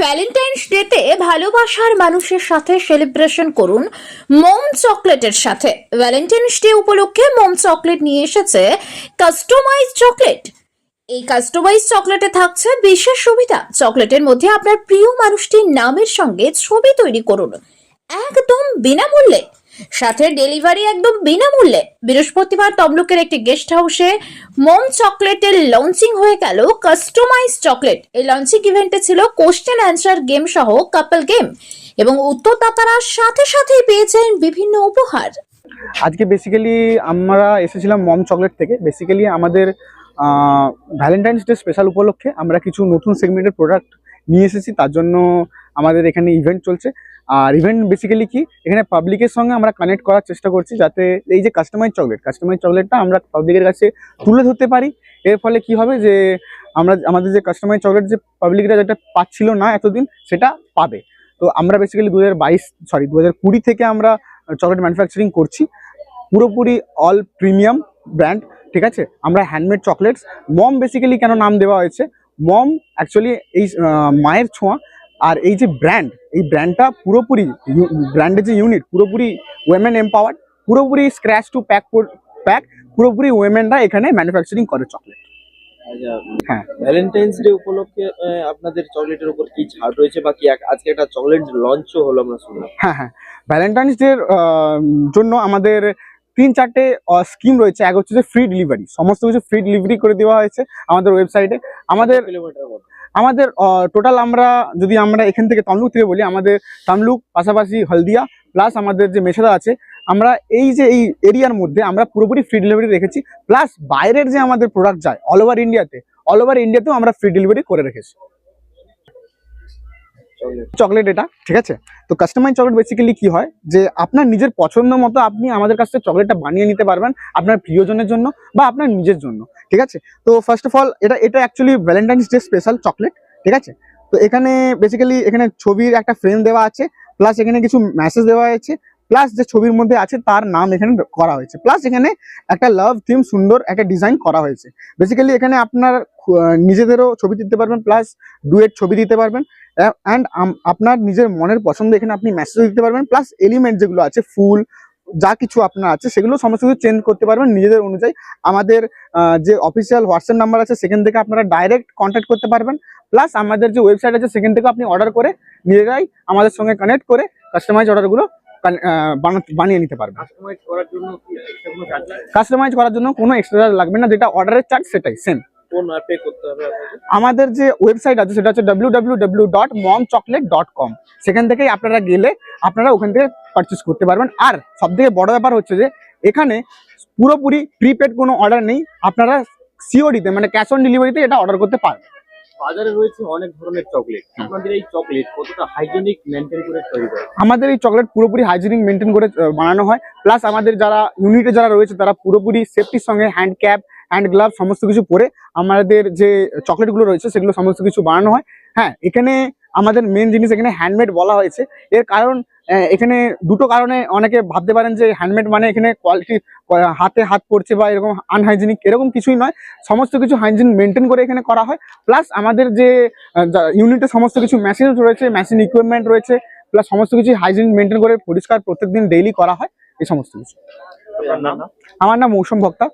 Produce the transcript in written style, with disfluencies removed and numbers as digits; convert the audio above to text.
Valentine's ডেতে ভালোবাসার মানুষের সাথে সেলিব্রেশন করুন মম চকলেটের সাথে। ভ্যালেন্টাইন্স ডে উপলক্ষে মম চকলেট নিয়ে এসেছে কাস্টমাইজ চকলেট। এই কাস্টমাইজ চকলেটে থাকছে বিশেষ সুবিধা। চকলেটের মধ্যে আপনার প্রিয় মানুষটির নামের সঙ্গে ছবি তৈরি করুন একদম বিনামূল্যে, সাথে ডেলিভারি একদম বিনামূল্যে। বৃহস্পতিবার তমলুকের একটি গেস্ট হাউসে মম চকলেটের লঞ্চিং হয়ে গেল কাস্টমাইজ চকলেট। এই লঞ্চিং ইভেন্টে ছিল কোশ্চেন অ্যান্সার গেম সহ কাপল গেম এবং উত্তরদাতারা সাথে সাথেই পেয়েছেন বিভিন্ন উপহার। আজকে বেসিক্যালি আমরা এসেছিলাম মম চকলেট থেকে। বেসিক্যালি আমাদের ভ্যালেন্টাইন্স ডে স্পেশাল উপলক্ষে আমরা কিছু নতুন সেগমেন্টের প্রোডাক্ট নিয়ে এসেছি, তার জন্য আমাদের এখানে ইভেন্ট চলছে। আর ইভেন্ট বেসিক্যালি কি, এখানে পাবলিকের সঙ্গে আমরা কানেক্ট করার চেষ্টা করছি, যাতে এই যে কাস্টমাইজ চকলেটটা আমরা পাবলিকের কাছে তুলে ধরতে পারি। এর ফলে কি হবে যে আমাদের যে কাস্টমাইজ চকলেট যে পাবলিকরা যেটা পাচ্ছিল না এতদিন, সেটা পাবে। তো আমরা বেসিক্যালি 2020 থেকে আমরা চকলেট ম্যানুফ্যাকচারিং করছি, পুরোপুরি অল প্রিমিয়াম ব্র্যান্ড, ঠিক আছে। আমরা হ্যান্ডমেড চকলেটস। মম বেসিক্যালি কেন নাম দেওয়া হয়েছে, মম অ্যাকচুয়ালি এই মায়ের ছোঁয়া। আর এই যে ব্র্যান্ড, এই ব্র্যান্ডটা পুরোপুরি ব্র্যান্ডের যে ইউনিট পুরোপুরি ওয়েমেন এম্পাওয়ার্ড, পুরোপুরি স্ক্র্যাচ টু প্যাক পুরোপুরি ওয়েমেনরা এখানে ম্যানুফ্যাকচারিং করে চকলেট। হ্যাঁ, ভ্যালেন্টাইন্স ডে উপলক্ষে আপনাদের চকলেটের উপর কি ছাড় রয়েছে, বা কি আজকে একটা চকলেট লঞ্চও হলো আমরা শুনলাম? হ্যাঁ, ভ্যালেন্টাইন্স ডে জন্য আমাদের 3-4টে স্কিম রয়েছে। এক হচ্ছে যে ফ্রি ডেলিভারি, সমস্ত কিছু ফ্রি ডেলিভারি করে দেওয়া হয়েছে আমাদের ওয়েবসাইটে। আমাদের টোটাল আমরা এখান থেকে তমলুক থেকে বলি, আমাদের তমলুক পাশাপাশি হলদিয়া প্লাস আমাদের যে মেছেদা আছে, আমরা এই এরিয়ার মধ্যে আমরা পুরোপুরি ফ্রি ডেলিভারি রেখেছি। প্লাস বাইরের যে আমাদের প্রোডাক্ট যায় অল ওভার ইন্ডিয়াতেও আমরা ফ্রি ডেলিভারি করে রেখেছি চকলেট এটা, ঠিক আছে। তো কাস্টমাইজ চকলেট বেসিক্যালি কি হয় যে আপনার নিজের পছন্দ মতো আপনি আমাদের কাছ থেকে চকলেটটা বানিয়ে নিতে পারবেন আপনার প্রিয়জনের জন্য বা আপনার নিজের জন্য, ঠিক আছে। তো ফার্স্ট অফ অল এটা actually Valentine's day special chocolate, ঠিক আছে। তো এখানে বেসিক্যালি এখানে ছবির একটা ফ্রেম দেওয়া আছে, প্লাস এখানে কিছু মেসেজ দেওয়া আছে, প্লাস যে ছবির মধ্যে আছে তার নাম এখানে করা হয়েছে, প্লাস এখানে একটা লাভ থিম সুন্দর একটা ডিজাইন করা হয়েছে। বেসিক্যালি এখানে আপনার নিজেদেরও ছবি দিতে পারবেন, প্লাস ডুয়েট ছবি দিতে পারবেন, অ্যান্ড আপনার নিজের মনের পছন্দ এখানে আপনি মেসেজ দিতে পারবেন। প্লাস এলিমেন্ট যেগুলো আছে, ফুল যা কিছু আপনার আছে সেগুলো সমস্ত কিছু চেঞ্জ করতে পারবেন নিজেদের অনুযায়ী। আমাদের যে অফিসিয়াল হোয়াটসঅ্যাপ নাম্বার আছে সেখান থেকে আপনারা ডাইরেক্ট কন্ট্যাক্ট করতে পারবেন। প্লাস আমাদের যে ওয়েবসাইট আছে সেখান থেকে আপনি অর্ডার করে নিজেরাই আমাদের সঙ্গে কানেক্ট করে কাস্টমাইজ অর্ডারগুলো বানিয়ে নিতে পারবেন। কাস্টমাইজ করার জন্য কোনো এক্সট্রা চার্জ লাগবে না, যেটা অর্ডারের চার্জ সেটাই সেম। আমাদের যে ওয়েবসাইট আছে সেটা হচ্ছে www.momchocolate.com। সেখান থেকেই আপনারা গেলে আপনারা ওখান থেকে পারচেস করতে পারবেন। আর সব থেকে বড় ব্যাপার হচ্ছে যে এখানে পুরোপুরি প্রিপেড কোনো অর্ডার নেই, আপনারা সিওডিতে মানে ক্যাশ অন ডেলিভারিতে এটা অর্ডার করতে পারবেন। বাজারে রয়েছে অনেক ধরনের চকলেট, আপনাদের এই চকলেট কতটা হাইজেনিক মেনটেন করে তৈরি করা? আমাদের এই চকলেট পুরোপুরি হাইজেনিক মেনটেন করে বানানো হয়। প্লাস আমাদের যারা ইউনিটে যারা রয়েছে তারা পুরোপুরি সেফটির সঙ্গে হ্যান্ড ক্যাপ, হ্যান্ড গ্লাভ সমস্ত কিছু পরে আমাদের যে চকলেটগুলো রয়েছে সেগুলো সমস্ত কিছু বানানো হয়। হ্যাঁ, এখানে আমাদের মেন জিনিস এখানে হ্যান্ডমেড বলা হয়েছে। এর কারণ এখানে দুটো কারণে অনেকে ভাবতে পারেন যে হ্যান্ডমেড মানে এখানে কোয়ালিটি হাতে হাত পড়ছে বা এরকম আনহাইজেনিক, এরকম কিছুই নয়। সমস্ত কিছু হাইজিন মেনটেন করে এখানে করা হয়। প্লাস আমাদের যে ইউনিটে সমস্ত কিছু মেশিন রয়েছে, মেশিন ইকুইপমেন্ট রয়েছে, প্লাস সমস্ত কিছু হাইজিন মেনটেন করে পরিষ্কার প্রত্যেকদিন ডেইলি করা হয় এই সমস্ত কিছু। আমার নাম মৌসুম ভক্তা।